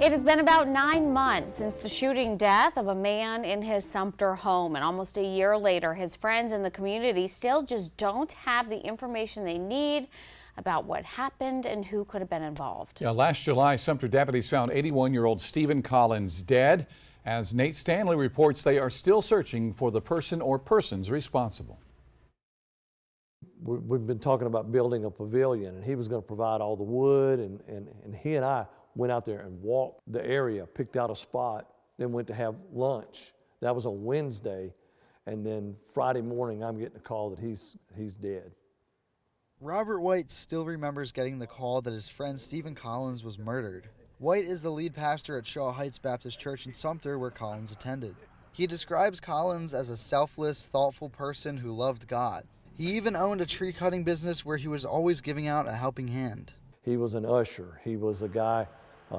It has been about 9 months since the shooting death of a man in his Sumter home, and almost a year later, his friends in the community still just don't have the information they need about what happened and who could have been involved. Yeah, last July, Sumter deputies found 81-year-old Stephen Collins dead. As Nate Stanley reports, they are still searching for the person or persons responsible. We've been talking about building a pavilion, and he was going to provide all the wood, and he and I went out there and walked the area, picked out a spot, then went to have lunch. That was on Wednesday, and then Friday morning I'm getting a call that he's dead. Robert White still remembers getting the call that his friend Stephen Collins was murdered. White is the lead pastor at Shaw Heights Baptist Church in Sumter, where Collins attended. He describes Collins as a selfless, thoughtful person who loved God. He even owned a tree cutting business where he was always giving out a helping hand. He was an usher. He was a guy,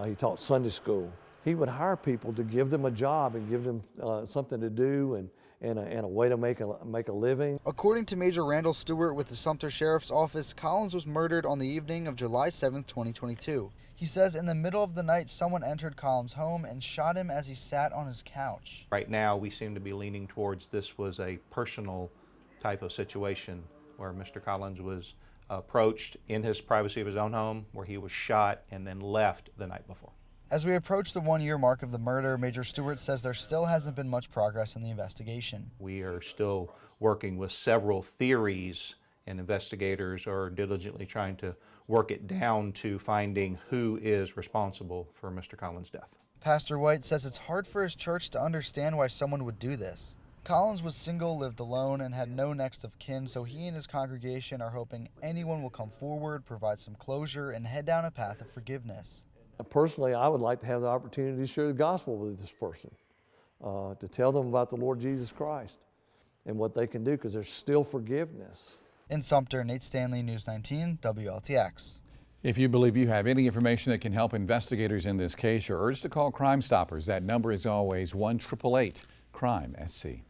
he taught Sunday school. He would hire people to give them a job and give them something to do and a way to make a living. According to Major Randall Stewart with the Sumter Sheriff's Office, Collins was murdered on the evening of July 7, 2022. He says in the middle of the night, someone entered Collins' home and shot him as he sat on his couch. Right now, we seem to be leaning towards this was a personal type of situation where Mr. Collins was approached in his privacy of his own home, where he was shot and then left the night before. As we approach the 1-year mark of the murder, Major Stewart says there still hasn't been much progress in the investigation. We are still working with several theories, and investigators are diligently trying to work it down to finding who is responsible for Mr. Collins' death. Pastor White says it's hard for his church to understand why someone would do this. Collins was single, lived alone, and had no next of kin, so he and his congregation are hoping anyone will come forward, provide some closure, and head down a path of forgiveness. Personally, I would like to have the opportunity to share the gospel with this person, to tell them about the Lord Jesus Christ and what they can do, because there's still forgiveness. In Sumter, Nate Stanley, News 19, WLTX. If you believe you have any information that can help investigators in this case, you're urged to call Crime Stoppers. That number is always 1-888-CRIME-SC.